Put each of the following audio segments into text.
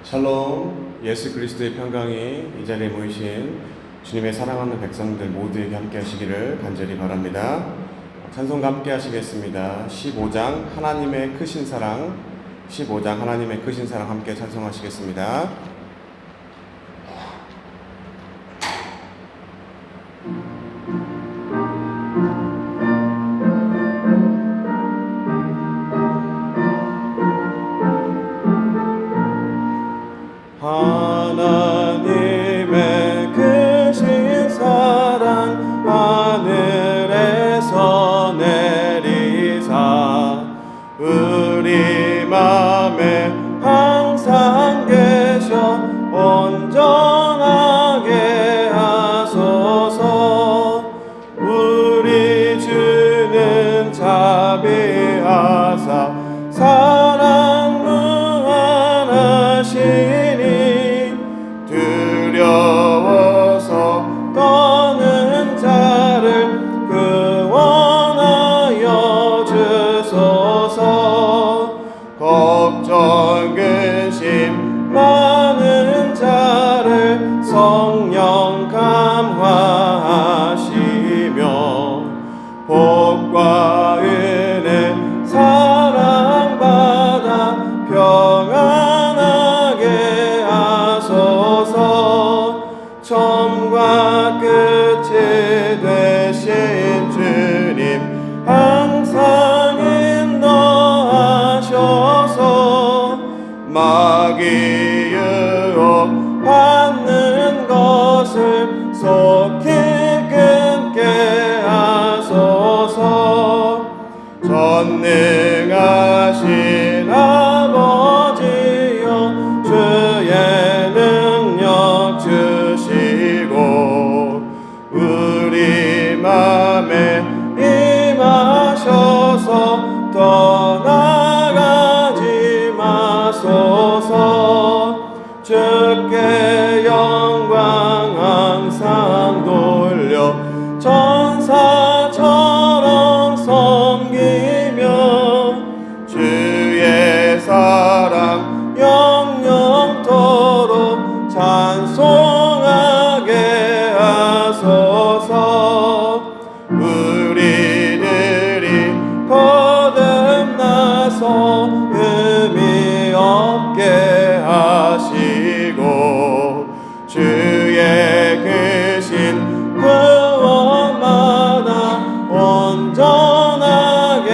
샬롬, 예수 그리스도의 평강이 이 자리에 모이신 주님의 사랑하는 백성들 모두에게 함께 하시기를 간절히 바랍니다. 찬송과 함께 하시겠습니다. 15장 하나님의 크신 사랑, 15장 하나님의 크신 사랑 함께 찬송하시겠습니다. 하나님의 크신 사랑 하늘에서 내리사 우리 맘에 항상 계셔 온전하게 하소서. 우리 주는 자비하사 사랑 무한하시니 두려워서 떠는 자를 구원하여 주소서. 걱정 근심 많은 자를 성령 감화하시며 복과 은혜 사랑받아 평안하게 하소서. 처음과 끝이 되신 주님 항상 인도하셔서 마귀 유혹 받는 것을 속히 끊게 하소서. 전능하신 아버지여 주의 능력 주시고 우리 맘에 임하셔서 떠나가지 마소서. 주께 영광 항상 돌려 천사처럼 섬기며 주의 사랑 영영토록 찬송하게 하소서. 우리들이 거듭나서 의미 없게 하시고 주의 크신 구원마다 온전하게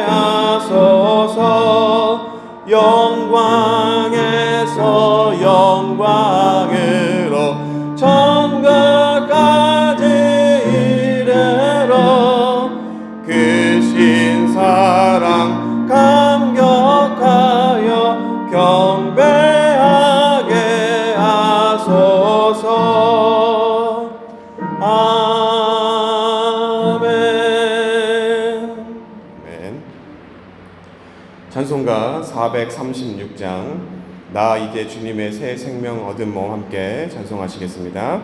하소서. 영광에서 영광으로 천국까지 이르러 크신 사랑 감격하여 경배하게 하소서. 아멘. 아멘. 찬송가 436장 나 이제 주님의 새 생명 얻은 몸 함께 찬송하시겠습니다.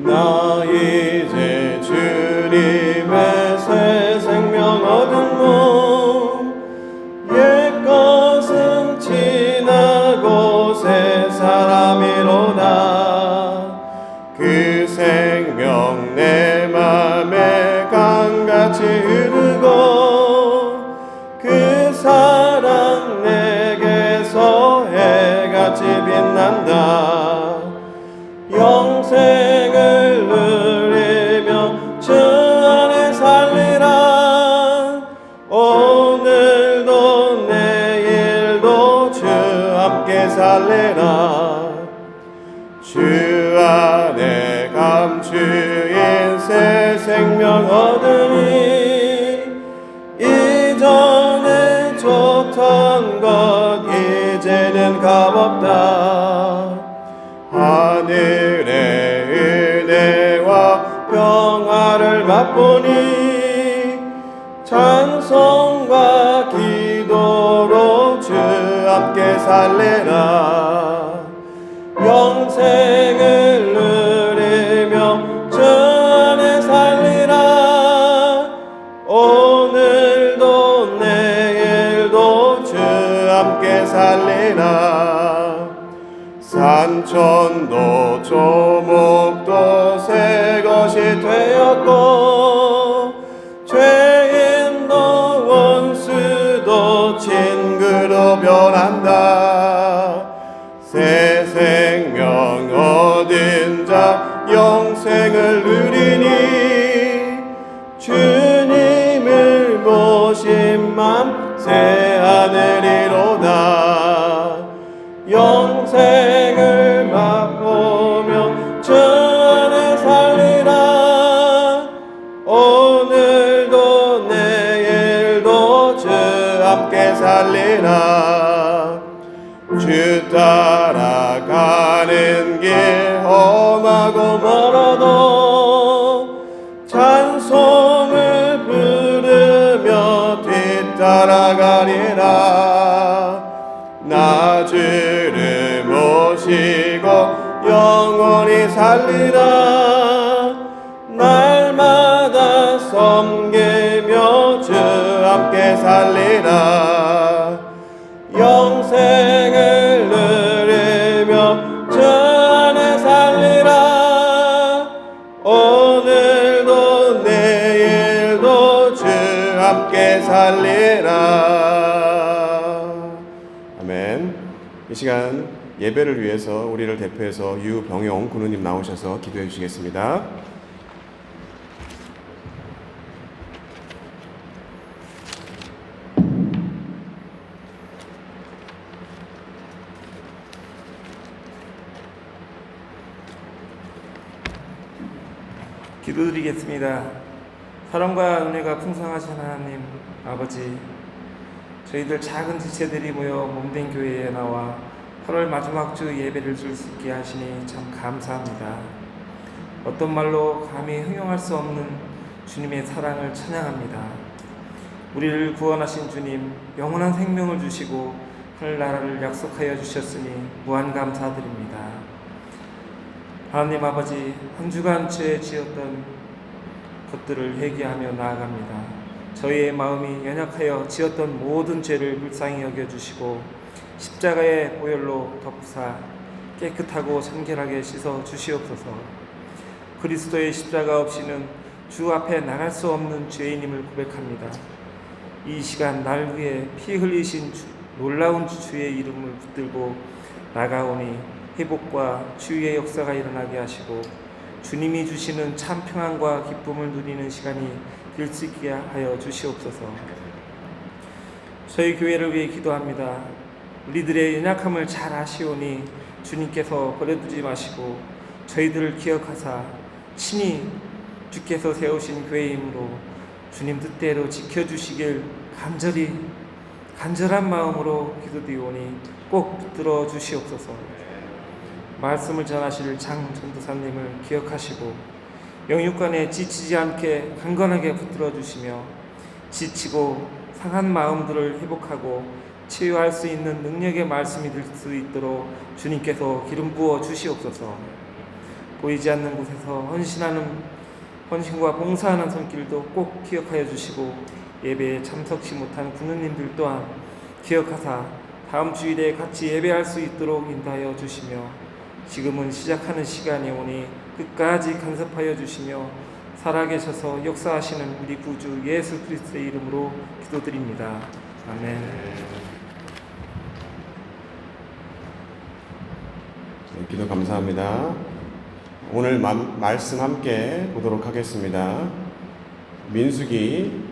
나 이제 주님의 새 생명 얻은 몸 옛 것은 지나고 새 사람이로다. 그 생명 내 맘에 강같이 흐르고 그 사랑 내게서 해같이 빛난다. 영생을 누리며 주 안에 살리라. 오늘도 내일도 주 함께 살리라. 주 안에 감추인 새 생명 얻으니 이전에 좋던 것 이제는 값없다. 하늘의 은혜와 평화를 맛보니 찬송과 기도로 주 함께 살리라. 영생을 누리며 삼천도 조목도 새 것이 되었고 죄인도 원수도 친구로 변한다. 새 생명 얻은 자 영생을 누리니 주님을 모신 맘 새 하늘이로다. 영생을 맛보며 주 안에 살리라. 오늘도 내일도 주 함께 살리라. 주 따라가는 길 험하고 멀어도 찬송을 부르며 뒤따라가리라. 나 주를 모시고 영원히 살리라. 날마다 섬기며 주 함께 살리라. 영생을 누리며 주 안에 살리라. 오늘도 내일도 주 함께 살리라. 아멘. 이 시간 예배를 위해서 우리를 대표해서 유병용 군우님 나오셔서 기도해 주시겠습니다. 기도드리겠습니다. 사랑과 은혜가 풍성하신 하나님 아버지, 저희들 작은 지체들이 모여 몸된 교회에 나와 8월 마지막 주 예배를 줄 수 있게 하시니 참 감사합니다. 어떤 말로 감히 형용할 수 없는 주님의 사랑을 찬양합니다. 우리를 구원하신 주님, 영원한 생명을 주시고 하늘나라를 약속하여 주셨으니 무한 감사드립니다. 하나님 아버지, 한 주간 죄 지었던 것들을 회개하며 나아갑니다. 저희의 마음이 연약하여 지었던 모든 죄를 불쌍히 여겨주시고 십자가의 보혈로 덮사 깨끗하고 청결하게 씻어 주시옵소서. 그리스도의 십자가 없이는 주 앞에 나갈 수 없는 죄인임을 고백합니다. 이 시간 날 위해 피 흘리신 놀라운 주의 이름을 붙들고 나가오니 회복과 치유의 역사가 일어나게 하시고 주님이 주시는 참 평안과 기쁨을 누리는 시간이 될 수 있게 하여 주시옵소서. 저희 교회를 위해 기도합니다. 우리들의 연약함을 잘 아시오니 주님께서 버려두지 마시고 저희들을 기억하사 친히 주께서 세우신 교회이므로 주님 뜻대로 지켜주시길 간절한 마음으로 기도드리오니 꼭 붙들어 주시옵소서. 말씀을 전하실 장 전도사님을 기억하시고 영육간에 지치지 않게 강건하게 붙들어 주시며 지치고 상한 마음들을 회복하고 치유할 수 있는 능력의 말씀이 될 수 있도록 주님께서 기름 부어 주시옵소서. 보이지 않는 곳에서 헌신과 봉사하는 손길도 꼭 기억하여 주시고 예배에 참석치 못한 군우님들 또한 기억하사 다음 주일에 같이 예배할 수 있도록 인도하여 주시며 지금은 시작하는 시간이 오니 끝까지 간섭하여 주시며 살아계셔서 역사하시는 우리 구주 예수 그리스도의 이름으로 기도드립니다. 아멘. 기도 감사합니다. 오늘 말씀 함께 보도록 하겠습니다. 민수기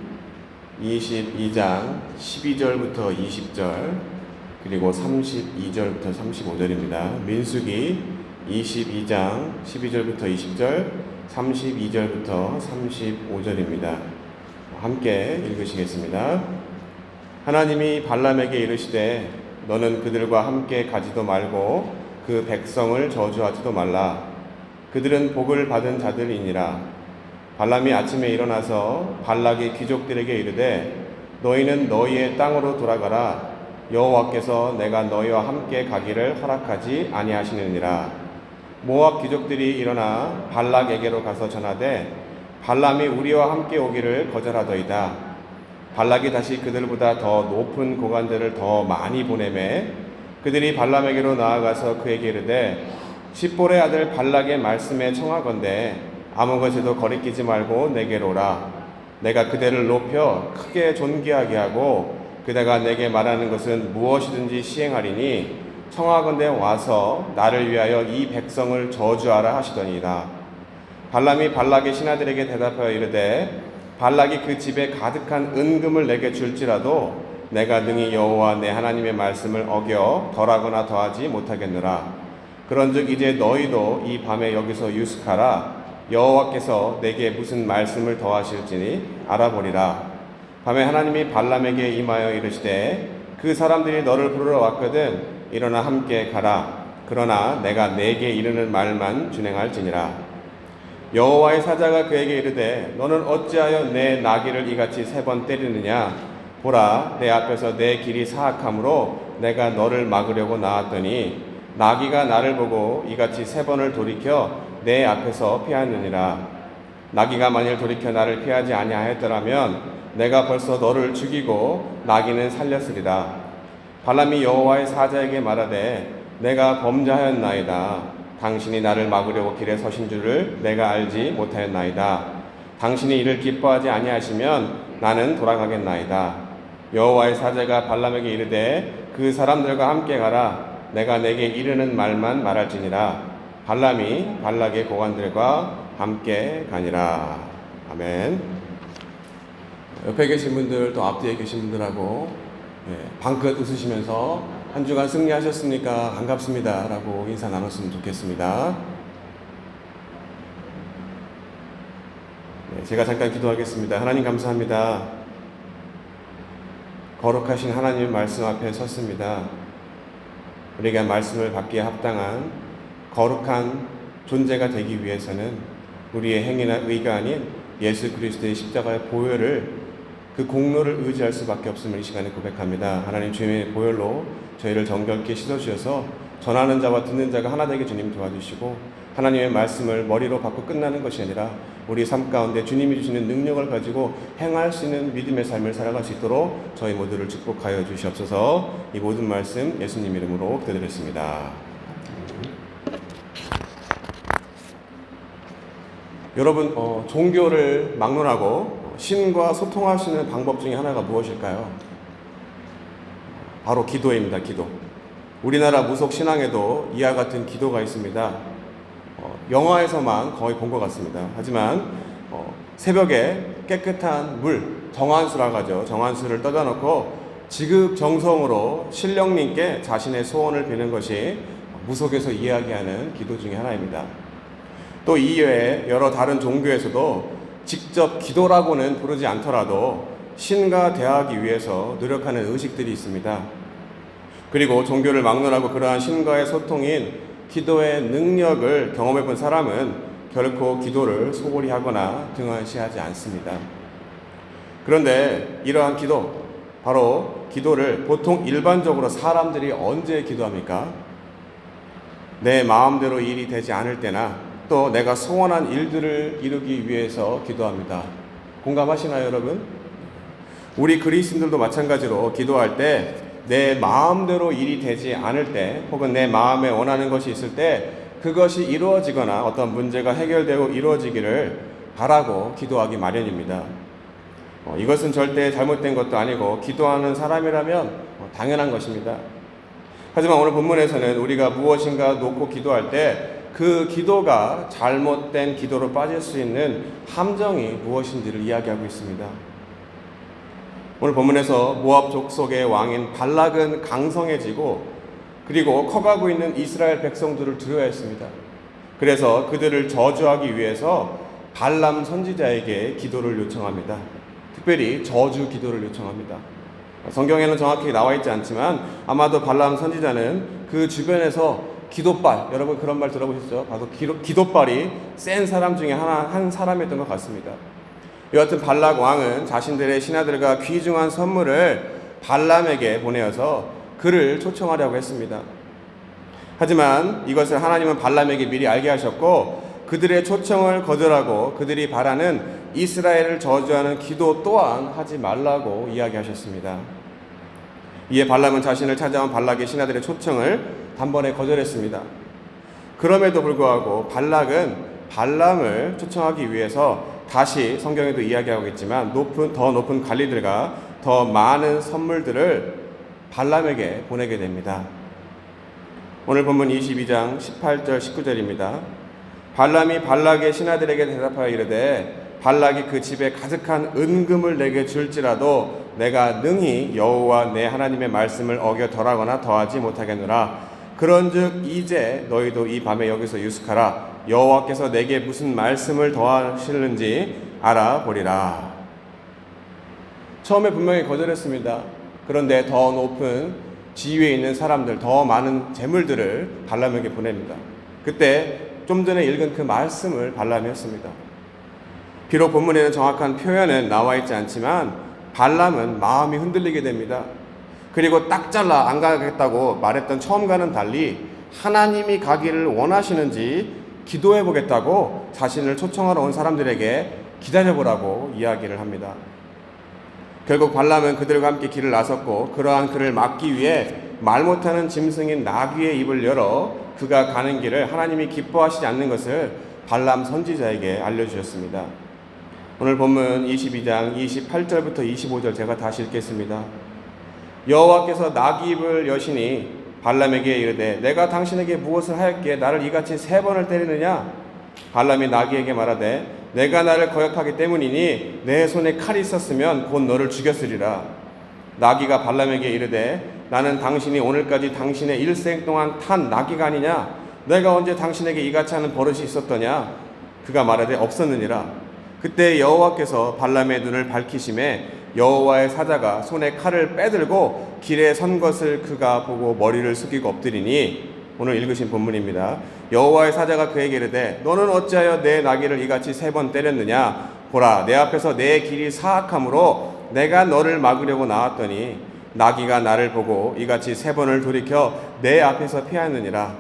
22장 12절부터 20절 그리고 32절부터 35절입니다. 민수기 22장 12절부터 20절 32절부터 35절입니다. 함께 읽으시겠습니다. 하나님이 발람에게 이르시되 너는 그들과 함께 가지도 말고 그 백성을 저주하지도 말라. 그들은 복을 받은 자들이니라. 발람이 아침에 일어나서 발락의 귀족들에게 이르되 너희는 너희의 땅으로 돌아가라. 여호와께서 내가 너희와 함께 가기를 허락하지 아니하시느니라. 모압 귀족들이 일어나 발락에게로 가서 전하되 발람이 우리와 함께 오기를 거절하더이다. 발락이 다시 그들보다 더 높은 고관들을 더 많이 보내매 그들이 발람에게로 나아가서 그에게 이르되 십볼의 아들 발락의 말씀에 청하건대 아무 것에도 거리끼지 말고 내게로 오라. 내가 그대를 높여 크게 존귀하게 하고 그대가 내게 말하는 것은 무엇이든지 시행하리니 청하건대 와서 나를 위하여 이 백성을 저주하라 하시더니이다. 발람이 발락의 신하들에게 대답하여 이르되 발락이 그 집에 가득한 은금을 내게 줄지라도 내가 능히 여호와 내 하나님의 말씀을 어겨 덜하거나 더하지 못하겠노라. 그런즉 이제 너희도 이 밤에 여기서 유숙하라. 여호와께서 내게 무슨 말씀을 더하실지니 알아보리라. 밤에 하나님이 발람에게 임하여 이르시되 그 사람들이 너를 부르러 왔거든 일어나 함께 가라. 그러나 내가 내게 이르는 말만 준행할지니라. 여호와의 사자가 그에게 이르되 너는 어찌하여 내 나귀를 이같이 3번 때리느냐. 보라, 내 앞에서 내 길이 사악함으로 내가 너를 막으려고 나왔더니 나귀가 나를 보고 이같이 3번을 돌이켜 내 앞에서 피하느니라. 나귀가 만일 돌이켜 나를 피하지 아니하였더라면 내가 벌써 너를 죽이고 나귀는 살렸으리라. 발람이 여호와의 사자에게 말하되 내가 범죄하였나이다. 당신이 나를 막으려고 길에 서신 줄을 내가 알지 못하였나이다. 당신이 이를 기뻐하지 아니하시면 나는 돌아가겠나이다. 여호와의 사자가 발람에게 이르되 그 사람들과 함께 가라. 내가 내게 이르는 말만 말할지니라. 발람이 발락의 고관들과 함께 가니라. 아멘. 옆에 계신 분들 또 앞뒤에 계신 분들하고 방긋 웃으시면서 한 주간 승리하셨습니까? 반갑습니다 라고 인사 나눴으면 좋겠습니다. 제가 잠깐 기도하겠습니다. 하나님 감사합니다. 거룩하신 하나님의 말씀 앞에 섰습니다. 우리가 말씀을 받기에 합당한 거룩한 존재가 되기 위해서는 우리의 행위나 의가 아닌 예수 그리스도의 십자가의 보혈을 그 공로를 의지할 수밖에 없음을 이 시간에 고백합니다. 하나님 주님의 보혈로 저희를 정결케 씻어주셔서 전하는 자와 듣는 자가 하나 되게 주님 도와주시고 하나님의 말씀을 머리로 받고 끝나는 것이 아니라 우리 삶 가운데 주님이 주시는 능력을 가지고 행할 수 있는 믿음의 삶을 살아갈 수 있도록 저희 모두를 축복하여 주시옵소서. 이 모든 말씀 예수님 이름으로 기도드렸습니다. 여러분 종교를 막론하고 신과 소통할 수 있는 방법 중에 하나가 무엇일까요? 바로 기도입니다. 기도. 우리나라 무속 신앙에도 이와 같은 기도가 있습니다. 영화에서만 거의 본 것 같습니다. 하지만 새벽에 깨끗한 물, 정한수라고 하죠. 정한수를 떠다 놓고 지극정성으로 신령님께 자신의 소원을 비는 것이 무속에서 이야기하는 기도 중에 하나입니다. 또 이외에 여러 다른 종교에서도 직접 기도라고는 부르지 않더라도 신과 대하기 위해서 노력하는 의식들이 있습니다. 그리고 종교를 막론하고 그러한 신과의 소통인 기도의 능력을 경험해 본 사람은 결코 기도를 소홀히 하거나 등한시하지 않습니다. 그런데 이러한 기도, 바로 기도를 보통 일반적으로 사람들이 언제 기도합니까? 내 마음대로 일이 되지 않을 때나 또 내가 소원한 일들을 이루기 위해서 기도합니다. 공감하시나요, 여러분? 우리 그리스도인들도 마찬가지로 기도할 때 내 마음대로 일이 되지 않을 때 혹은 내 마음에 원하는 것이 있을 때 그것이 이루어지거나 어떤 문제가 해결되고 이루어지기를 바라고 기도하기 마련입니다. 이것은 절대 잘못된 것도 아니고 기도하는 사람이라면 당연한 것입니다. 하지만 오늘 본문에서는 우리가 무엇인가 놓고 기도할 때 그 기도가 잘못된 기도로 빠질 수 있는 함정이 무엇인지를 이야기하고 있습니다. 오늘 본문에서 모압 족속의 왕인 발락은 강성해지고 그리고 커가고 있는 이스라엘 백성들을 두려워했습니다. 그래서 그들을 저주하기 위해서 발람 선지자에게 기도를 요청합니다. 특별히 저주 기도를 요청합니다. 성경에는 정확히 나와 있지 않지만 아마도 발람 선지자는 그 주변에서 기도빨, 여러분 그런 말 들어보셨죠? 바로 기도빨이 센 사람 중에 한 사람이었던 것 같습니다. 여하튼 발락 왕은 자신들의 신하들과 귀중한 선물을 발람에게 보내어서 그를 초청하려고 했습니다. 하지만 이것을 하나님은 발람에게 미리 알게 하셨고 그들의 초청을 거절하고 그들이 바라는 이스라엘을 저주하는 기도 또한 하지 말라고 이야기하셨습니다. 이에 발람은 자신을 찾아온 발락의 신하들의 초청을 단번에 거절했습니다. 그럼에도 불구하고 발락은 발람을 초청하기 위해서 다시 성경에도 이야기하고 있지만 더 높은 관리들과 더 많은 선물들을 발람에게 보내게 됩니다. 오늘 본문 22장 18절 19절입니다. 발람이 발락의 신하들에게 대답하여 이르되 발락이 그 집에 가득한 은금을 내게 줄지라도 내가 능히 여호와 내 하나님의 말씀을 어겨 덜하거나 더하지 못하겠노라. 그런즉 이제 너희도 이 밤에 여기서 유숙하라. 여호와께서 내게 무슨 말씀을 더하실는지 알아보리라. 처음에 분명히 거절했습니다. 그런데 더 높은 지위에 있는 사람들, 더 많은 재물들을 발람에게 보냅니다. 그때 좀 전에 읽은 그 말씀을 발람이 했습니다. 비록 본문에는 정확한 표현은 나와 있지 않지만 발람은 마음이 흔들리게 됩니다. 그리고 딱 잘라 안 가겠다고 말했던 처음과는 달리 하나님이 가기를 원하시는지 기도해 보겠다고 자신을 초청하러 온 사람들에게 기다려보라고 이야기를 합니다. 결국 발람은 그들과 함께 길을 나섰고 그러한 그를 막기 위해 말 못하는 짐승인 나귀의 입을 열어 그가 가는 길을 하나님이 기뻐하시지 않는 것을 발람 선지자에게 알려주셨습니다. 오늘 본문 22장 28절부터 25절 제가 다시 읽겠습니다. 여호와께서 나귀 입을 여시니 발람에게 이르되 내가 당신에게 무엇을 하였기에 나를 이같이 3번을 때리느냐? 발람이 나귀에게 말하되 내가 나를 거역하기 때문이니 내 손에 칼이 있었으면 곧 너를 죽였으리라. 나귀가 발람에게 이르되 나는 당신이 오늘까지 당신의 일생 동안 탄 나귀가 아니냐? 내가 언제 당신에게 이같이 하는 버릇이 있었더냐? 그가 말하되 없었느니라. 그때 여호와께서 발람의 눈을 밝히심에 여호와의 사자가 손에 칼을 빼들고 길에 선 것을 그가 보고 머리를 숙이고 엎드리니 오늘 읽으신 본문입니다. 여호와의 사자가 그에게 이르되 너는 어찌하여 내 나귀를 이같이 3번 때렸느냐? 보라, 내 앞에서 내 길이 사악함으로 내가 너를 막으려고 나왔더니 나귀가 나를 보고 이같이 3번을 돌이켜 내 앞에서 피하느니라.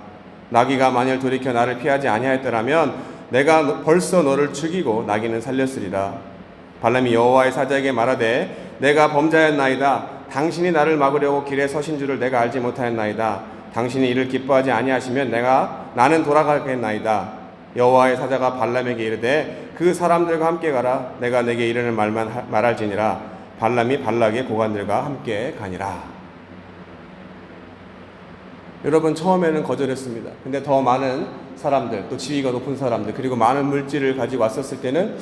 나귀가 만일 돌이켜 나를 피하지 아니하였더라면 내가 벌써 너를 죽이고 나귀는 살렸으리라. 발람이 여호와의 사자에게 말하되 내가 범자였나이다. 당신이 나를 막으려고 길에 서신 줄을 내가 알지 못하였나이다. 당신이 이를 기뻐하지 아니하시면 나는 돌아가겠나이다. 여호와의 사자가 발람에게 이르되 그 사람들과 함께 가라. 내가 내게 이르는 말만 말할지니라. 발람이 발락의 고관들과 함께 가니라. 여러분, 처음에는 거절했습니다. 근데 더 많은 사람들, 또 지위가 높은 사람들, 그리고 많은 물질을 가지고 왔었을 때는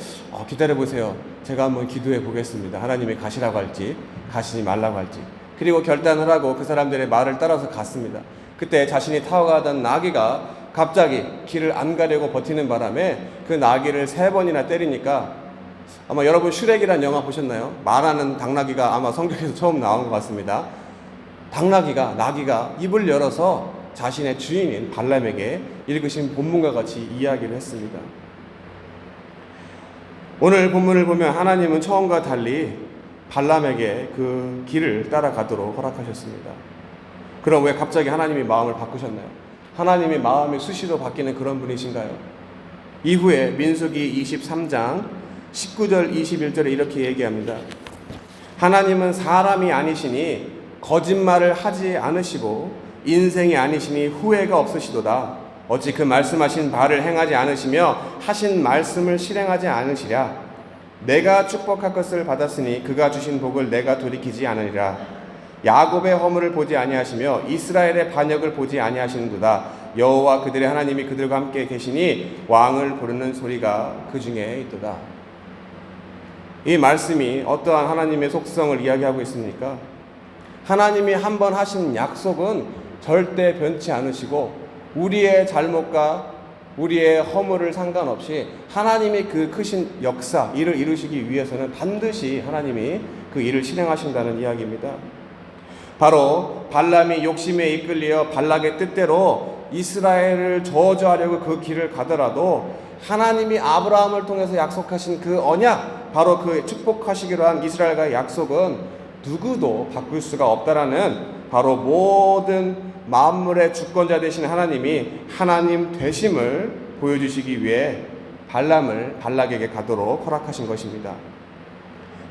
기다려보세요. 제가 한번 기도해 보겠습니다. 하나님이 가시라고 할지 가시지 말라고 할지. 그리고 결단을 하고 그 사람들의 말을 따라서 갔습니다. 그때 자신이 타고 가던 나귀가 갑자기 길을 안 가려고 버티는 바람에 그 나귀를 3번이나 때리니까 아마 여러분 슈렉이라는 영화 보셨나요? 말하는 당나귀가 아마 성경에서 처음 나온 것 같습니다. 나귀가 입을 열어서 자신의 주인인 발람에게 읽으신 본문과 같이 이야기를 했습니다. 오늘 본문을 보면 하나님은 처음과 달리 발람에게 그 길을 따라가도록 허락하셨습니다. 그럼 왜 갑자기 하나님이 마음을 바꾸셨나요? 하나님의 마음이 수시로 바뀌는 그런 분이신가요? 이후에 민수기 23장 19절 21절에 이렇게 얘기합니다. 하나님은 사람이 아니시니 거짓말을 하지 않으시고 인생이 아니시니 후회가 없으시도다. 어찌 그 말씀하신 바를 행하지 않으시며 하신 말씀을 실행하지 않으시랴. 내가 축복할 것을 받았으니 그가 주신 복을 내가 돌이키지 않으리라. 야곱의 허물을 보지 아니하시며 이스라엘의 반역을 보지 아니하시는도다. 여호와 그들의 하나님이 그들과 함께 계시니 왕을 부르는 소리가 그 중에 있도다. 이 말씀이 어떠한 하나님의 속성을 이야기하고 있습니까? 하나님이 한번 하신 약속은 절대 변치 않으시고 우리의 잘못과 우리의 허물을 상관없이 하나님이 그 크신 역사, 일을 이루시기 위해서는 반드시 하나님이 그 일을 실행하신다는 이야기입니다. 바로 발람이 욕심에 이끌려 발락의 뜻대로 이스라엘을 저주하려고 그 길을 가더라도 하나님이 아브라함을 통해서 약속하신 그 언약, 바로 그 축복하시기로 한 이스라엘과의 약속은 누구도 바꿀 수가 없다라는 바로 모든 만물의 주권자 되신 하나님이 하나님 되심을 보여주시기 위해 발람을 발락에게 가도록 허락하신 것입니다.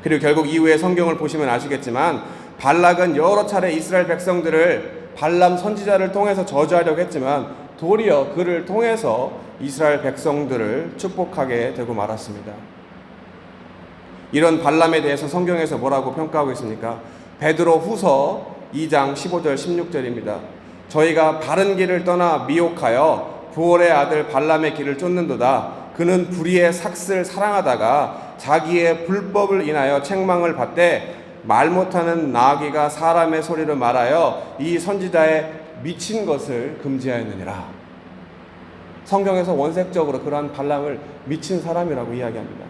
그리고 결국 이후에 성경을 보시면 아시겠지만 발락은 여러 차례 이스라엘 백성들을 발람 선지자를 통해서 저주하려고 했지만 도리어 그를 통해서 이스라엘 백성들을 축복하게 되고 말았습니다. 이런 발람에 대해서 성경에서 뭐라고 평가하고 있습니까? 베드로 후서 2장 15절 16절입니다. 저희가 바른 길을 떠나 미혹하여 부올의 아들 발람의 길을 쫓는도다. 그는 불의의 삭슬 사랑하다가 자기의 불법을 인하여 책망을 받되 말 못하는 나귀가 사람의 소리로 말하여 이 선지자의 미친 것을 금지하였느니라. 성경에서 원색적으로 그러한 발람을 미친 사람이라고 이야기합니다.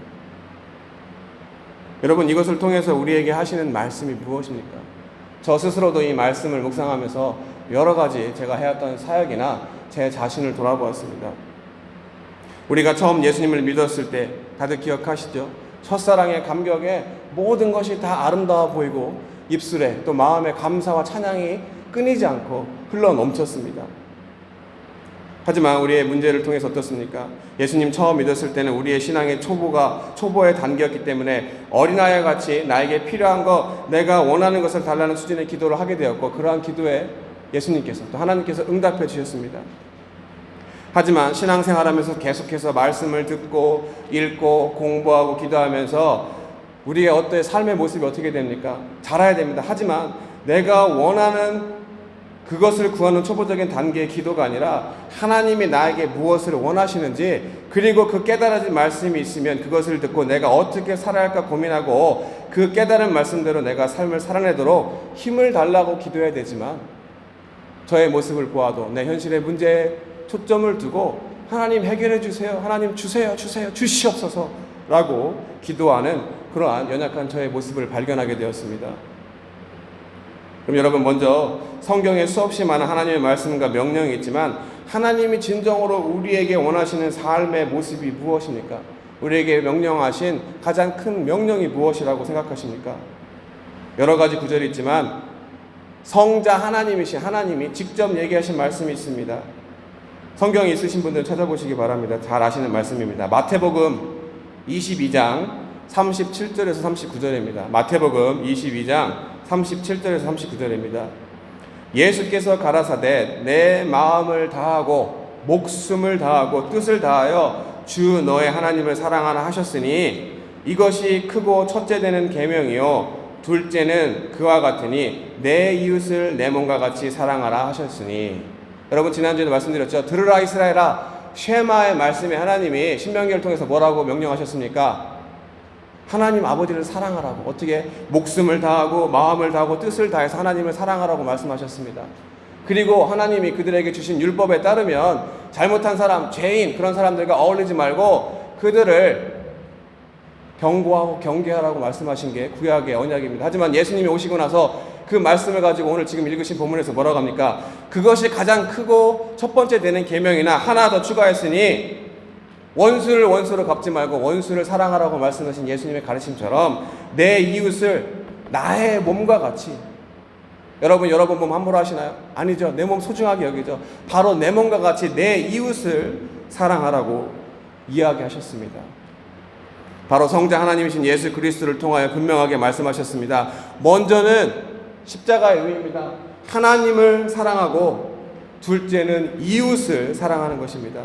여러분, 이것을 통해서 우리에게 하시는 말씀이 무엇입니까? 저 스스로도 이 말씀을 묵상하면서 여러 가지 제가 해왔던 사역이나 제 자신을 돌아보았습니다. 우리가 처음 예수님을 믿었을 때 다들 기억하시죠? 첫사랑의 감격에 모든 것이 다 아름다워 보이고 입술에 또 마음에 감사와 찬양이 끊이지 않고 흘러 넘쳤습니다. 하지만 우리의 문제를 통해서 어떻습니까? 예수님 처음 믿었을 때는 우리의 신앙의 초보의 단계였기 때문에 어린아이와 같이 나에게 필요한 것, 내가 원하는 것을 달라는 수준의 기도를 하게 되었고, 그러한 기도에 예수님께서 또 하나님께서 응답해 주셨습니다. 하지만 신앙생활하면서 계속해서 말씀을 듣고 읽고 공부하고 기도하면서 우리의 어떤 삶의 모습이 어떻게 됩니까? 자라야 됩니다. 하지만 내가 원하는 그것을 구하는 초보적인 단계의 기도가 아니라 하나님이 나에게 무엇을 원하시는지, 그리고 그 깨달아진 말씀이 있으면 그것을 듣고 내가 어떻게 살아야 할까 고민하고 그 깨달은 말씀대로 내가 삶을 살아내도록 힘을 달라고 기도해야 되지만, 저의 모습을 보아도 내 현실의 문제에 초점을 두고 하나님 해결해 주세요, 하나님 주세요, 주시옵소서 라고 기도하는 그러한 연약한 저의 모습을 발견하게 되었습니다. 그럼 여러분, 먼저 성경에 수없이 많은 하나님의 말씀과 명령이 있지만 하나님이 진정으로 우리에게 원하시는 삶의 모습이 무엇입니까? 우리에게 명령하신 가장 큰 명령이 무엇이라고 생각하십니까? 여러 가지 구절이 있지만 성자 하나님이신 하나님이 직접 얘기하신 말씀이 있습니다. 성경이 있으신 분들 찾아보시기 바랍니다. 잘 아시는 말씀입니다. 마태복음 22장 37절에서 39절입니다. 마태복음 22장 37절에서 39절입니다. 예수께서 가라사대 내 마음을 다하고 목숨을 다하고 뜻을 다하여 주 너의 하나님을 사랑하라 하셨으니 이것이 크고 첫째 되는 계명이요 둘째는 그와 같으니 내 이웃을 내 몸과 같이 사랑하라 하셨으니. 여러분, 지난주에도 말씀드렸죠. 들으라 이스라엘아, 쉐마의 말씀에 하나님이 신명기를 통해서 뭐라고 명령하셨습니까? 하나님 아버지를 사랑하라고. 어떻게? 목숨을 다하고 마음을 다하고 뜻을 다해서 하나님을 사랑하라고 말씀하셨습니다. 그리고 하나님이 그들에게 주신 율법에 따르면 잘못한 사람, 죄인, 그런 사람들과 어울리지 말고 그들을 경고하고 경계하라고 말씀하신 게 구약의 언약입니다. 하지만 예수님이 오시고 나서 그 말씀을 가지고 오늘 지금 읽으신 본문에서 뭐라고 합니까? 그것이 가장 크고 첫 번째 되는 계명이나 하나 더 추가했으니 원수를 원수로 갚지 말고 원수를 사랑하라고 말씀하신 예수님의 가르침처럼 내 이웃을 나의 몸과 같이. 여러분 몸 함부로 하시나요? 아니죠. 내 몸 소중하게 여기죠. 바로 내 몸과 같이 내 이웃을 사랑하라고 이야기하셨습니다. 바로 성자 하나님이신 예수 그리스도를 통하여 분명하게 말씀하셨습니다. 먼저는 십자가의 의미입니다. 하나님을 사랑하고 둘째는 이웃을 사랑하는 것입니다.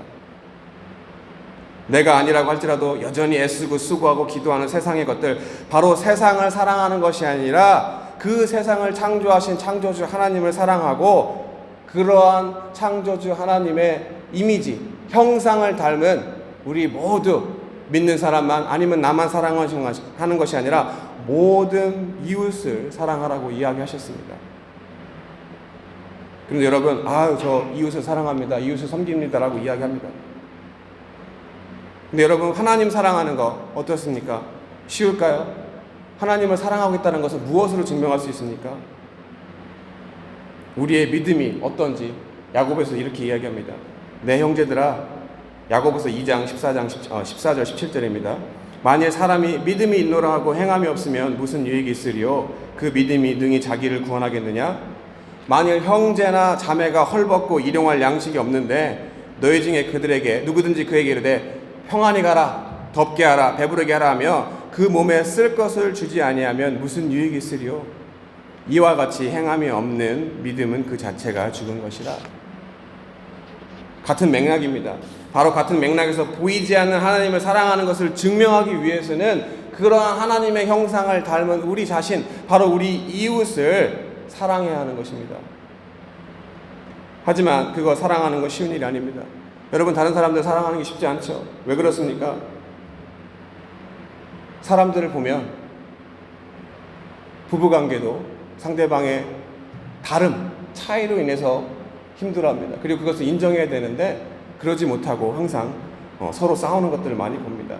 내가 아니라고 할지라도 여전히 애쓰고 수고하고 기도하는 세상의 것들, 바로 세상을 사랑하는 것이 아니라 그 세상을 창조하신 창조주 하나님을 사랑하고 그러한 창조주 하나님의 이미지, 형상을 닮은 우리 모두 믿는 사람만 아니면 나만 사랑하는 것이 아니라 모든 이웃을 사랑하라고 이야기하셨습니다. 그런데 여러분, 저 이웃을 사랑합니다, 이웃을 섬깁니다 라고 이야기합니다. 근데 여러분, 하나님 사랑하는 거 어떻습니까? 쉬울까요? 하나님을 사랑하고 있다는 것을 무엇으로 증명할 수 있습니까? 우리의 믿음이 어떤지 야고보에서 이렇게 이야기합니다. 내 형제들아, 야고보서 2장 14절 17절입니다. 만일 사람이 믿음이 있노라 하고 행함이 없으면 무슨 유익이 있으리요? 그 믿음이 능히 자기를 구원하겠느냐? 만일 형제나 자매가 헐벗고 일용할 양식이 없는데 너희 중에 그들에게 누구든지 그에게 이르되 평안히 가라, 덥게 하라, 배부르게 하라 하며 그 몸에 쓸 것을 주지 아니하면 무슨 유익이 있으리요? 이와 같이 행함이 없는 믿음은 그 자체가 죽은 것이라. 같은 맥락입니다. 바로 같은 맥락에서 보이지 않는 하나님을 사랑하는 것을 증명하기 위해서는 그러한 하나님의 형상을 닮은 우리 자신, 바로 우리 이웃을 사랑해야 하는 것입니다. 하지만 그거 사랑하는 거 쉬운 일이 아닙니다. 여러분, 다른 사람들 사랑하는 게 쉽지 않죠. 왜 그렇습니까? 사람들을 보면 부부관계도 상대방의 다름, 차이로 인해서 힘들어합니다. 그리고 그것을 인정해야 되는데 그러지 못하고 항상 서로 싸우는 것들을 많이 봅니다.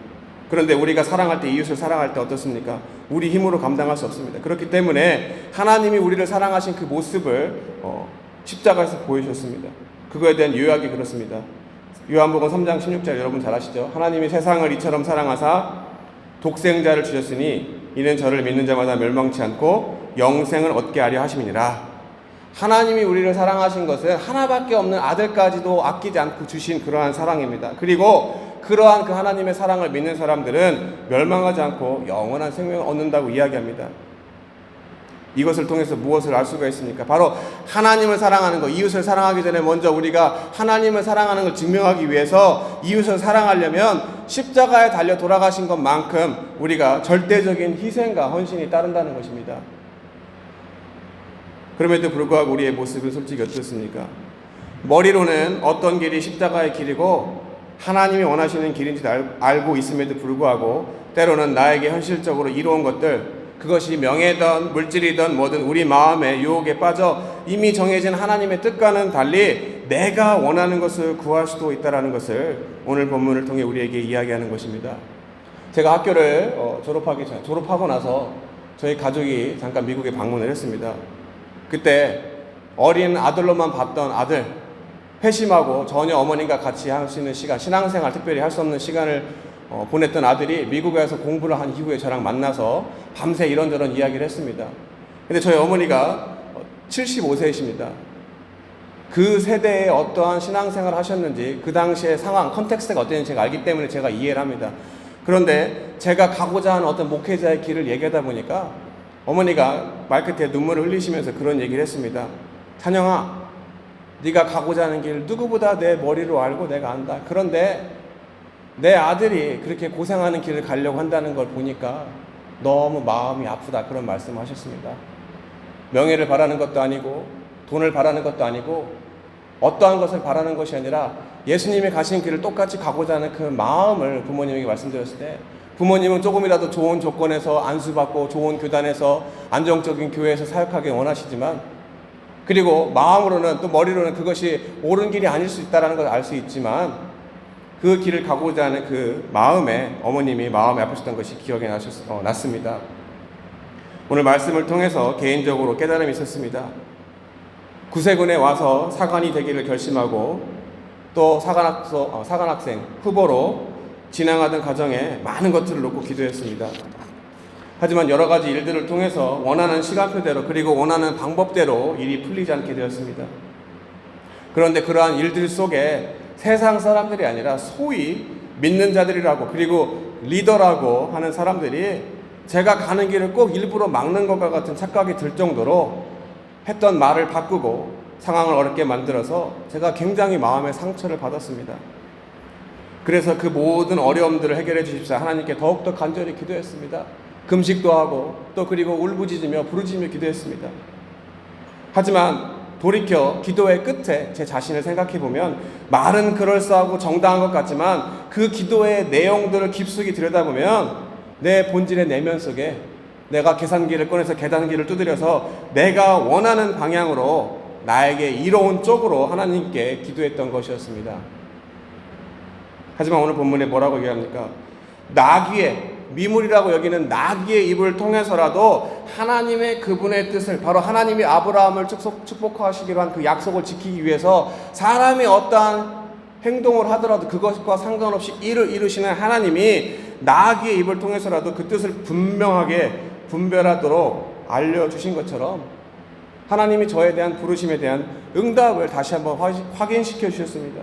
그런데 우리가 사랑할 때, 이웃을 사랑할 때 어떻습니까? 우리 힘으로 감당할 수 없습니다. 그렇기 때문에 하나님이 우리를 사랑하신 그 모습을 십자가에서 보여주셨습니다. 그거에 대한 요약이 그렇습니다. 요한복음 3장 16절 여러분 잘 아시죠? 하나님이 세상을 이처럼 사랑하사 독생자를 주셨으니 이는 저를 믿는 자마다 멸망치 않고 영생을 얻게 하려 하심이니라. 하나님이 우리를 사랑하신 것은 하나밖에 없는 아들까지도 아끼지 않고 주신 그러한 사랑입니다. 그리고 그러한 그 하나님의 사랑을 믿는 사람들은 멸망하지 않고 영원한 생명을 얻는다고 이야기합니다. 이것을 통해서 무엇을 알 수가 있습니까? 바로 하나님을 사랑하는 것, 이웃을 사랑하기 전에 먼저 우리가 하나님을 사랑하는 걸 증명하기 위해서 이웃을 사랑하려면 십자가에 달려 돌아가신 것만큼 우리가 절대적인 희생과 헌신이 따른다는 것입니다. 그럼에도 불구하고 우리의 모습은 솔직히 어떻습니까? 머리로는 어떤 길이 십자가의 길이고 하나님이 원하시는 길인지 알고 있음에도 불구하고 때로는 나에게 현실적으로 이로운 것들, 그것이 명예든 물질이든 뭐든 우리 마음의 유혹에 빠져 이미 정해진 하나님의 뜻과는 달리 내가 원하는 것을 구할 수도 있다는 것을 오늘 본문을 통해 우리에게 이야기하는 것입니다. 제가 학교를 졸업하고 나서 저희 가족이 잠깐 미국에 방문을 했습니다. 그때 어린 아들로만 봤던 아들, 회심하고 전혀 어머님과 같이 할 수 있는 시간, 신앙생활 특별히 할 수 없는 시간을 보냈던 아들이 미국에 와서 공부를 한 이후에 저랑 만나서 밤새 이런저런 이야기를 했습니다. 근데 저희 어머니가 75세이십니다. 그 세대에 어떠한 신앙생활을 하셨는지 그 당시의 상황, 컨텍스트가 어땠는지 제가 알기 때문에 제가 이해를 합니다. 그런데 제가 가고자 하는 어떤 목회자의 길을 얘기하다 보니까 어머니가 말끝에 눈물을 흘리시면서 그런 얘기를 했습니다. 찬영아, 네가 가고자 하는 길 누구보다 내 머리로 알고 내가 안다. 그런데 내 아들이 그렇게 고생하는 길을 가려고 한다는 걸 보니까 너무 마음이 아프다. 그런 말씀을 하셨습니다. 명예를 바라는 것도 아니고 돈을 바라는 것도 아니고 어떠한 것을 바라는 것이 아니라 예수님이 가신 길을 똑같이 가고자 하는 그 마음을 부모님에게 말씀드렸을 때 부모님은 조금이라도 좋은 조건에서 안수받고 좋은 교단에서 안정적인 교회에서 사역하기 원하시지만, 그리고 마음으로는 또 머리로는 그것이 옳은 길이 아닐 수 있다는 걸 알 수 있지만 그 길을 가고자 하는 그 마음에 어머님이 마음이 아프셨던 것이 기억에 났습니다. 오늘 말씀을 통해서 개인적으로 깨달음이 있었습니다. 구세군에 와서 사관이 되기를 결심하고 또 사관학생 후보로 진행하던 과정에 많은 것들을 놓고 기도했습니다. 하지만 여러 가지 일들을 통해서 원하는 시간표대로 그리고 원하는 방법대로 일이 풀리지 않게 되었습니다. 그런데 그러한 일들 속에 세상 사람들이 아니라 소위 믿는 자들이라고 그리고 리더라고 하는 사람들이 제가 가는 길을 꼭 일부러 막는 것과 같은 착각이 들 정도로 했던 말을 바꾸고 상황을 어렵게 만들어서 제가 굉장히 마음의 상처를 받았습니다. 그래서 그 모든 어려움들을 해결해 주십사 하나님께 더욱더 간절히 기도했습니다. 금식도 하고 또 그리고 울부짖으며 부르짖으며 기도했습니다. 하지만 돌이켜 기도의 끝에 제 자신을 생각해 보면 말은 그럴싸하고 정당한 것 같지만 그 기도의 내용들을 깊숙이 들여다보면 내 본질의 내면 속에 내가 계산기를 꺼내서 계단기를 두드려서 내가 원하는 방향으로 나에게 이로운 쪽으로 하나님께 기도했던 것이었습니다. 하지만 오늘 본문에 뭐라고 얘기합니까? 나귀의 미물이라고 여기는 나귀의 입을 통해서라도 하나님의 그분의 뜻을, 바로 하나님이 아브라함을 축복하시기로 한 그 약속을 지키기 위해서 사람이 어떠한 행동을 하더라도 그것과 상관없이 일을 이루시는 하나님이 나귀의 입을 통해서라도 그 뜻을 분명하게 분별하도록 알려주신 것처럼 하나님이 저에 대한 부르심에 대한 응답을 다시 한번 확인시켜 주셨습니다.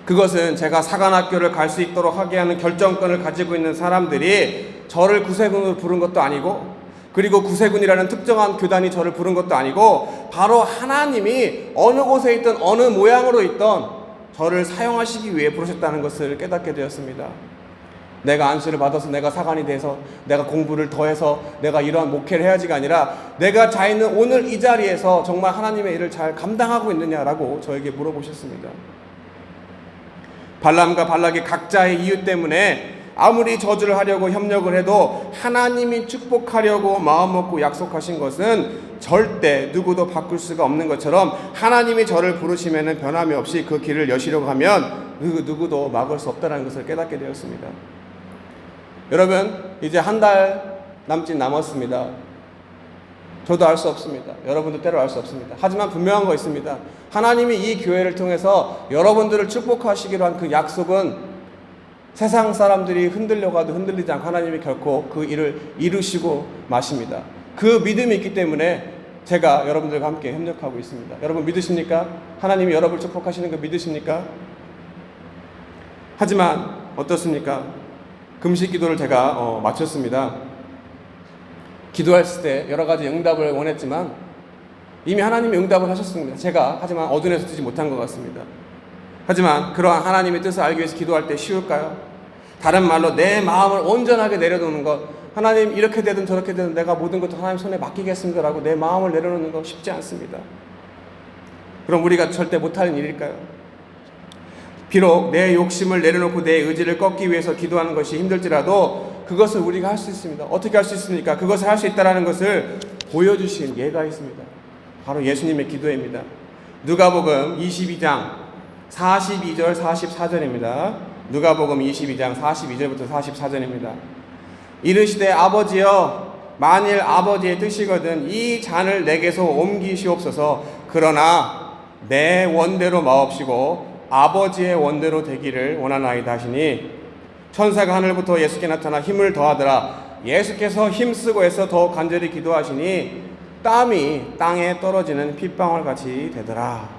그것은 제가 사관학교를 갈 수 있도록 하게 하는 결정권을 가지고 있는 사람들이 저를 구세군으로 부른 것도 아니고 그리고 구세군이라는 특정한 교단이 저를 부른 것도 아니고 바로 하나님이 어느 곳에 있던 어느 모양으로 있던 저를 사용하시기 위해 부르셨다는 것을 깨닫게 되었습니다. 내가 안수를 받아서 내가 사관이 돼서 내가 공부를 더해서 내가 이러한 목회를 해야지가 아니라 내가 자 있는 오늘 이 자리에서 정말 하나님의 일을 잘 감당하고 있느냐라고 저에게 물어보셨습니다. 발람과 발락의 각자의 이유 때문에 아무리 저주를 하려고 협력을 해도 하나님이 축복하려고 마음먹고 약속하신 것은 절대 누구도 바꿀 수가 없는 것처럼 하나님이 저를 부르시면 변함이 없이 그 길을 여시려고 하면 누구도 막을 수 없다는 것을 깨닫게 되었습니다. 여러분, 이제 한 달 남짓 남았습니다. 저도 알 수 없습니다. 여러분도 때로 알 수 없습니다. 하지만 분명한 거 있습니다. 하나님이 이 교회를 통해서 여러분들을 축복하시기로 한 그 약속은 세상 사람들이 흔들려가도 흔들리지 않고 하나님이 결코 그 일을 이루시고 마십니다. 그 믿음이 있기 때문에 제가 여러분들과 함께 협력하고 있습니다. 여러분 믿으십니까? 하나님이 여러분을 축복하시는 거 믿으십니까? 하지만 어떻습니까? 금식 기도를 제가 마쳤습니다. 기도했을 때 여러 가지 응답을 원했지만 이미 하나님이 응답을 하셨습니다. 제가 하지만 어둠에서 뜨지 못한 것 같습니다. 하지만 그러한 하나님의 뜻을 알기 위해서 기도할 때 쉬울까요? 다른 말로 내 마음을 온전하게 내려놓는 것, 하나님 이렇게 되든 저렇게 되든 내가 모든 것도 하나님 손에 맡기겠습니다라고 내 마음을 내려놓는 거 쉽지 않습니다. 그럼 우리가 절대 못하는 일일까요? 비록 내 욕심을 내려놓고 내 의지를 꺾기 위해서 기도하는 것이 힘들지라도 그것을 우리가 할 수 있습니다. 어떻게 할 수 있습니까? 그것을 할 수 있다는 것을 보여주신 예가 있습니다. 바로 예수님의 기도입니다. 누가복음 22장 42절 44절입니다. 누가복음 22장 42절부터 44절입니다. 이르시되 아버지여 만일 아버지의 뜻이거든 이 잔을 내게서 옮기시옵소서. 그러나 내 원대로 마옵시고 아버지의 원대로 되기를 원하나이다 하시니 천사가 하늘부터 예수께 나타나 힘을 더하더라. 예수께서 힘쓰고 애써 더욱 간절히 기도하시니 땀이 땅에 떨어지는 핏방울 같이 되더라.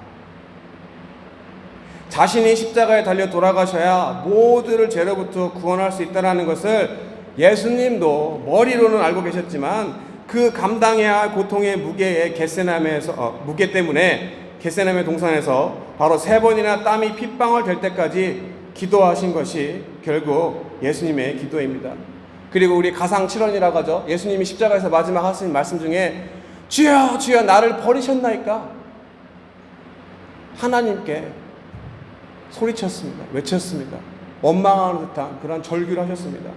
자신이 십자가에 달려 돌아가셔야 모두를 죄로부터 구원할 수 있다는 것을 예수님도 머리로는 알고 계셨지만 그 감당해야 할 고통의 무게에 무게 때문에 겟세마네 동산에서 바로 3번이나 땀이 핏방울 될 때까지 기도하신 것이 결국 예수님의 기도입니다. 그리고 우리 가상 7원이라고 하죠. 예수님이 십자가에서 마지막 하신 말씀 중에 주여 주여 나를 버리셨나이까? 하나님께 소리쳤습니다. 외쳤습니다. 원망하는 듯한 그런 절규를 하셨습니다.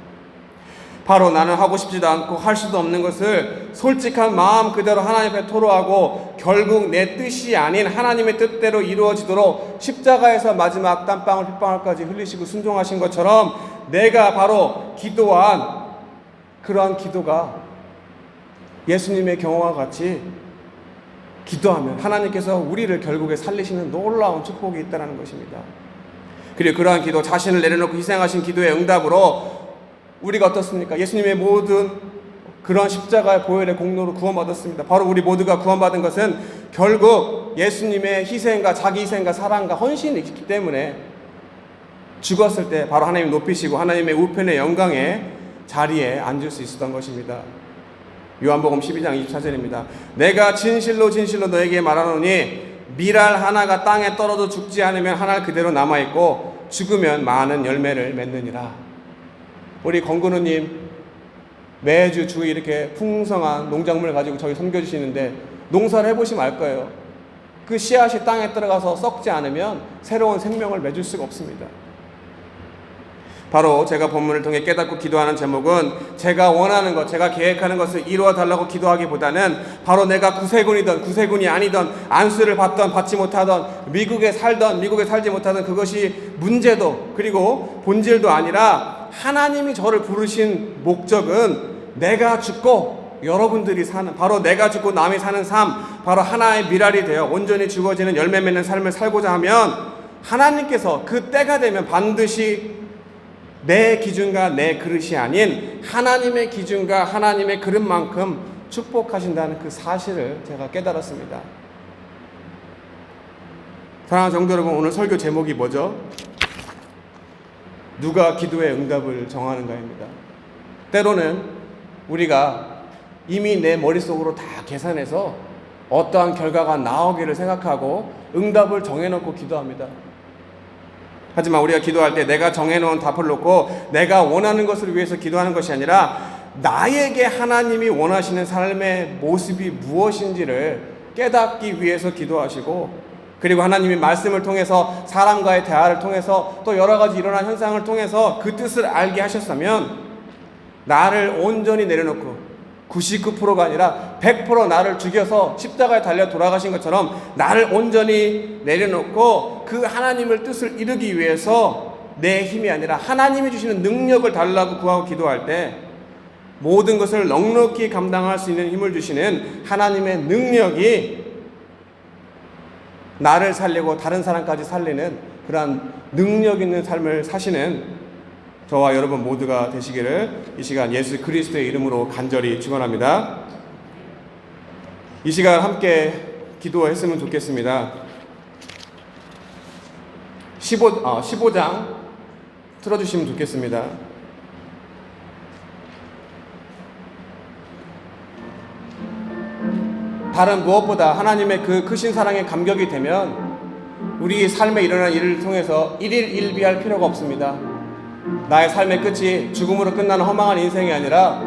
바로 나는 하고 싶지도 않고 할 수도 없는 것을 솔직한 마음 그대로 하나님 앞에 토로하고 결국 내 뜻이 아닌 하나님의 뜻대로 이루어지도록 십자가에서 마지막 땀방울 핏방울까지 흘리시고 순종하신 것처럼 내가 바로 기도한 그러한 기도가 예수님의 경우와 같이 기도하면 하나님께서 우리를 결국에 살리시는 놀라운 축복이 있다는 것입니다. 그리고 그러한 기도, 자신을 내려놓고 희생하신 기도의 응답으로 우리가 어떻습니까? 예수님의 모든 그런 십자가의 보혈의 공로로 구원받았습니다. 바로 우리 모두가 구원받은 것은 결국 예수님의 희생과 자기 희생과 사랑과 헌신이 있기 때문에 죽었을 때 바로 하나님 높이시고 하나님의 우편의 영광의 자리에 앉을 수 있었던 것입니다. 요한복음 12장 24절입니다. 내가 진실로 진실로 너에게 말하노니 밀알 하나가 땅에 떨어져 죽지 않으면 하나 그대로 남아있고 죽으면 많은 열매를 맺느니라. 우리 권근우님 매주 주에 이렇게 풍성한 농작물을 가지고 저희 섬겨주시는데 농사를 해보시면 알 거예요. 그 씨앗이 땅에 들어가서 썩지 않으면 새로운 생명을 맺을 수가 없습니다. 바로 제가 본문을 통해 깨닫고 기도하는 제목은 제가 원하는 것, 제가 계획하는 것을 이루어 달라고 기도하기보다는 바로 내가 구세군이든 구세군이 아니든 안수를 받던 받지 못하던 미국에 살던 미국에 살지 못하던 그것이 문제도 그리고 본질도 아니라 하나님이 저를 부르신 목적은 내가 죽고 여러분들이 사는 바로 내가 죽고 남이 사는 삶 바로 하나의 미랄이 되어 온전히 죽어지는 열매 맺는 삶을 살고자 하면 하나님께서 그 때가 되면 반드시 내 기준과 내 그릇이 아닌 하나님의 기준과 하나님의 그릇만큼 축복하신다는 그 사실을 제가 깨달았습니다. 사랑하는 성도 여러분, 오늘 설교 제목이 뭐죠? 누가 기도의 응답을 정하는가입니다. 때로는 우리가 이미 내 머릿속으로 다 계산해서 어떠한 결과가 나오기를 생각하고 응답을 정해놓고 기도합니다. 하지만 우리가 기도할 때 내가 정해놓은 답을 놓고 내가 원하는 것을 위해서 기도하는 것이 아니라 나에게 하나님이 원하시는 삶의 모습이 무엇인지를 깨닫기 위해서 기도하시고, 그리고 하나님이 말씀을 통해서 사람과의 대화를 통해서 또 여러 가지 일어난 현상을 통해서 그 뜻을 알게 하셨다면 나를 온전히 내려놓고 99%가 아니라 100% 나를 죽여서 십자가에 달려 돌아가신 것처럼 나를 온전히 내려놓고 그 하나님의 뜻을 이루기 위해서 내 힘이 아니라 하나님이 주시는 능력을 달라고 구하고 기도할 때 모든 것을 넉넉히 감당할 수 있는 힘을 주시는 하나님의 능력이 나를 살리고 다른 사람까지 살리는 그러한 능력 있는 삶을 사시는 저와 여러분 모두가 되시기를 이 시간 예수 그리스도의 이름으로 간절히 축원합니다. 이 시간 함께 기도했으면 좋겠습니다. 15장 틀어주시면 좋겠습니다. 다른 무엇보다 하나님의 그 크신 사랑에 감격이 되면 우리 삶에 일어난 일을 통해서 일일 일비할 필요가 없습니다. 나의 삶의 끝이 죽음으로 끝나는 허망한 인생이 아니라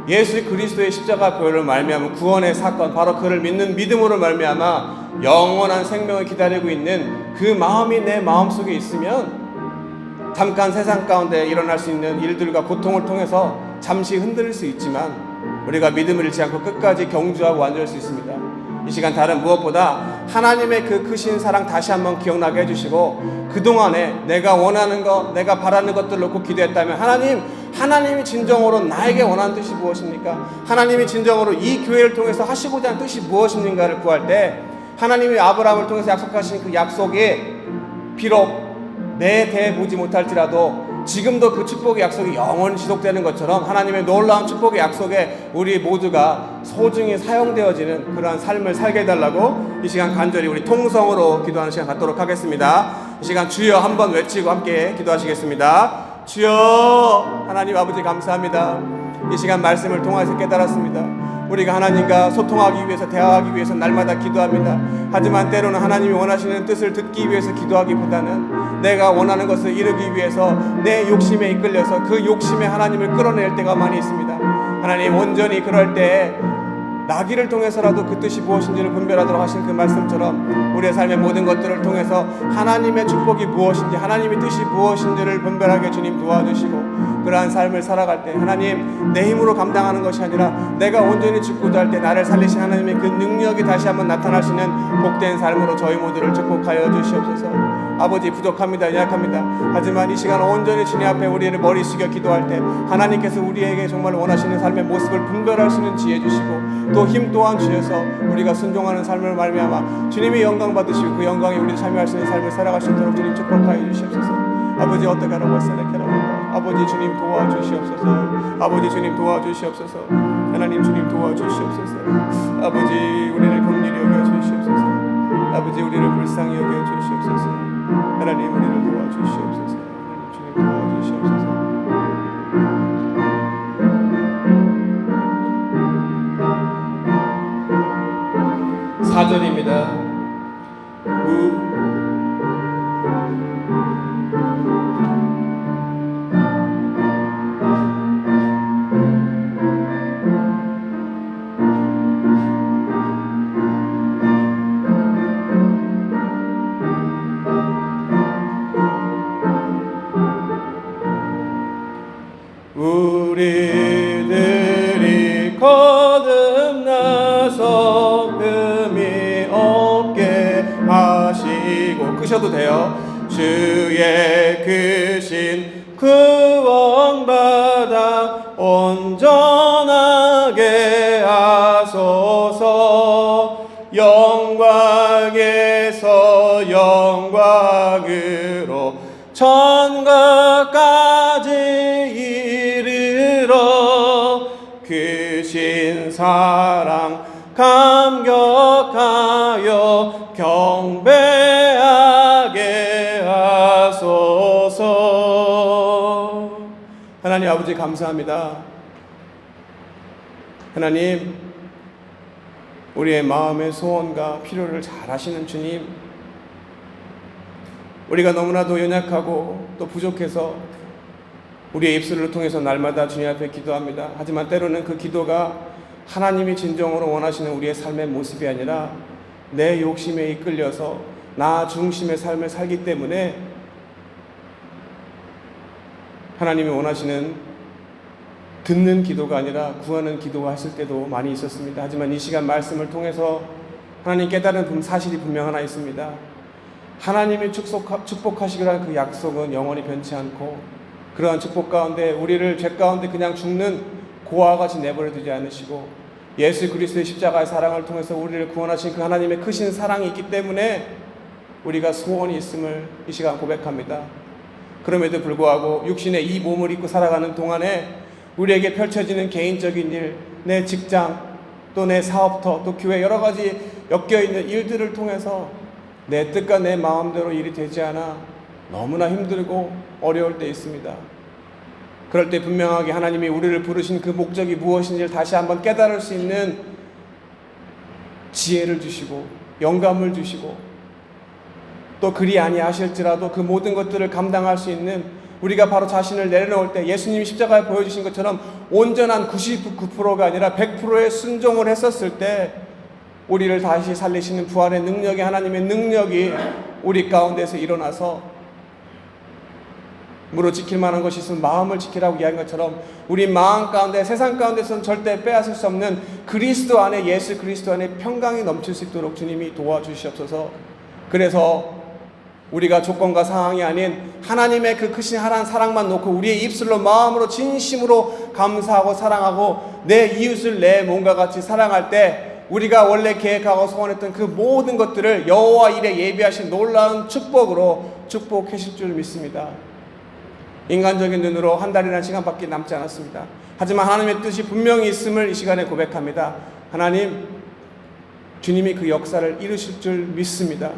예수 그리스도의 십자가 보혈로 말미암은 구원의 사건, 바로 그를 믿는 믿음으로 말미암아 영원한 생명을 기다리고 있는 그 마음이 내 마음속에 있으면 잠깐 세상 가운데 일어날 수 있는 일들과 고통을 통해서 잠시 흔들릴 수 있지만 우리가 믿음을 잃지 않고 끝까지 경주하고 완전할 수 있습니다. 이 시간 다른 무엇보다 하나님의 그 크신 사랑 다시 한번 기억나게 해주시고, 그동안에 내가 원하는 것, 내가 바라는 것들을 놓고 기도했다면 하나님이 진정으로 나에게 원하는 뜻이 무엇입니까? 하나님이 진정으로 이 교회를 통해서 하시고자 하는 뜻이 무엇인가를 구할 때 하나님이 아브라함을 통해서 약속하신 그 약속이 비록 내 대해 보지 못할지라도 지금도 그 축복의 약속이 영원히 지속되는 것처럼 하나님의 놀라운 축복의 약속에 우리 모두가 소중히 사용되어지는 그러한 삶을 살게 해달라고 이 시간 간절히 우리 통성으로 기도하는 시간 갖도록 하겠습니다. 이 시간 주여 한번 외치고 함께 기도하시겠습니다. 주여, 하나님 아버지 감사합니다. 이 시간 말씀을 통해서 깨달았습니다. 우리가 하나님과 소통하기 위해서, 대화하기 위해서 날마다 기도합니다. 하지만 때로는 하나님이 원하시는 뜻을 듣기 위해서 기도하기보다는 내가 원하는 것을 이루기 위해서 내 욕심에 이끌려서 그 욕심에 하나님을 끌어낼 때가 많이 있습니다. 하나님, 온전히 그럴 때 나귀를 통해서라도 그 뜻이 무엇인지를 분별하도록 하신 그 말씀처럼 우리의 삶의 모든 것들을 통해서 하나님의 축복이 무엇인지, 하나님의 뜻이 무엇인지를 분별하게 주님 도와주시고, 그러한 삶을 살아갈 때 하나님, 내 힘으로 감당하는 것이 아니라 내가 온전히 죽고자 할 때 나를 살리신 하나님의 그 능력이 다시 한번 나타나시는 복된 삶으로 저희 모두를 축복하여 주시옵소서. 아버지, 부족합니다. 연약합니다. 하지만 이 시간 온전히 주님 앞에 우리를 머리 숙여 기도할 때 하나님께서 우리에게 정말 원하시는 삶의 모습을 분별할 수 있는 지혜 주시고 또 힘 또한 주셔서 우리가 순종하는 삶을 말미암아 주님이 영광 받으시고 그 영광에 우리 참여할 수 있는 삶을 살아갈 수 있도록 주님 축복하여 주시옵소서. 아버지, 어떻게 하라고 생각해라고, 아버지 주님 도와주시옵소서. 아버지 주님 도와주시옵소서. 하나님 주님 도와주시옵소서. 아버지, 우리를 긍휼히 여겨주시옵소서. 아버지, 우리를 불쌍히 여겨주시옵소서. 하나님, 우리를 도와주시옵소서. 하나님 주님 도와주시옵소서. 4절입니다. 우리들이 거듭나서 흠이 없게 하시고, 끄셔도 돼요. 주의 크신 구원받아 온전하게 하소서. 영광에서 영광으로 천국까지 이르러 크신 사랑 감격하여 경배하게 하소서. 하나님 아버지 감사합니다. 하나님, 우리의 마음의 소원과 필요를 잘 아시는 주님, 우리가 너무나도 연약하고 또 부족해서 우리의 입술을 통해서 날마다 주님 앞에 기도합니다. 하지만 때로는 그 기도가 하나님이 진정으로 원하시는 우리의 삶의 모습이 아니라 내 욕심에 이끌려서 나 중심의 삶을 살기 때문에 하나님이 원하시는 듣는 기도가 아니라 구하는 기도가 했을 때도 많이 있었습니다. 하지만 이 시간 말씀을 통해서 하나님 깨달은 사실이 분명 하나 있습니다. 하나님이 축복하시기로 한 그 약속은 영원히 변치 않고, 그러한 축복 가운데 우리를 죄 가운데 그냥 죽는 고아와 같이 내버려 두지 않으시고 예수 그리스도의 십자가의 사랑을 통해서 우리를 구원하신 그 하나님의 크신 사랑이 있기 때문에 우리가 소원이 있음을 이 시간 고백합니다. 그럼에도 불구하고 육신의 이 몸을 입고 살아가는 동안에 우리에게 펼쳐지는 개인적인 일, 내 직장, 또 내 사업터, 또 교회 여러 가지 엮여있는 일들을 통해서 내 뜻과 내 마음대로 일이 되지 않아 너무나 힘들고 어려울 때 있습니다. 그럴 때 분명하게 하나님이 우리를 부르신 그 목적이 무엇인지를 다시 한번 깨달을 수 있는 지혜를 주시고 영감을 주시고, 또 그리 아니하실지라도 그 모든 것들을 감당할 수 있는, 우리가 바로 자신을 내려놓을 때 예수님이 십자가에 보여주신 것처럼 온전한 99%가 아니라 100%의 순종을 했었을 때 우리를 다시 살리시는 부활의 능력이, 하나님의 능력이 우리 가운데서 일어나서 무릇 지킬 만한 것이 있으면 마음을 지키라고 이야기한 것처럼 우리 마음 가운데, 세상 가운데서는 절대 빼앗을 수 없는 그리스도 안에, 예수 그리스도 안에 평강이 넘칠 수 있도록 주님이 도와주시옵소서. 그래서 우리가 조건과 상황이 아닌 하나님의 그 크신 하나님 사랑만 놓고 우리의 입술로 마음으로 진심으로 감사하고 사랑하고 내 이웃을 내 몸과 같이 사랑할 때 우리가 원래 계획하고 소원했던 그 모든 것들을 여호와 일에 예비하신 놀라운 축복으로 축복하실 줄 믿습니다. 인간적인 눈으로 한 달이라는 시간밖에 남지 않았습니다. 하지만 하나님의 뜻이 분명히 있음을 이 시간에 고백합니다. 하나님, 주님이 그 역사를 이루실 줄 믿습니다.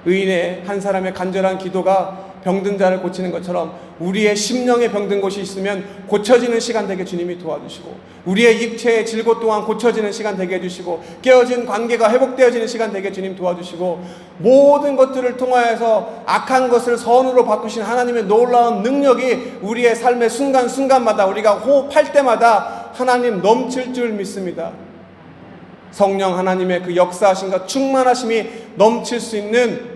의인의 한 사람의 간절한 기도가 병든 자를 고치는 것처럼 우리의 심령에 병든 곳이 있으면 고쳐지는 시간 되게 주님이 도와주시고, 우리의 육체의 질고 또한 고쳐지는 시간 되게 해주시고, 깨어진 관계가 회복되어지는 시간 되게 주님 도와주시고, 모든 것들을 통하여서 악한 것을 선으로 바꾸신 하나님의 놀라운 능력이 우리의 삶의 순간순간마다 우리가 호흡할 때마다 하나님 넘칠 줄 믿습니다. 성령 하나님의 그 역사하심과 충만하심이 넘칠 수 있는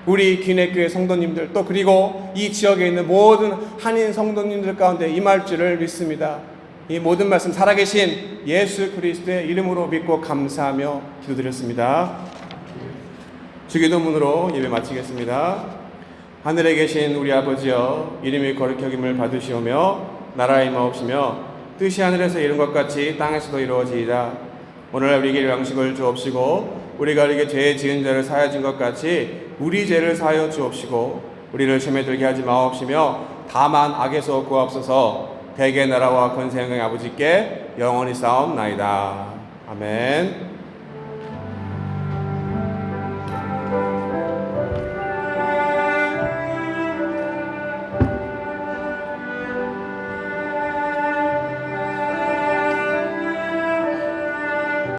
우리 귀내교회 성도님들, 또 그리고 이 지역에 있는 모든 한인 성도님들 가운데 임할 줄을 믿습니다. 이 모든 말씀 살아계신 예수 그리스도의 이름으로 믿고 감사하며 기도드렸습니다. 주기도문으로 예배 마치겠습니다. 하늘에 계신 우리 아버지여, 이름이 거룩히 여김을 받으시오며 나라에 임하옵시며 뜻이 하늘에서 이룬 것 같이 땅에서도 이루어지이다. 오늘 우리에게 양식을 주옵시고 우리가 우리에게 죄 지은 자를 사하여 준 것 같이 우리 죄를 사하여 주옵시고 우리를 시험에 들게 하지 마옵시며 다만 악에서 구하옵소서. 대개 나라와 권세 영광의 아버지께 영원히 싸움나이다. 아멘.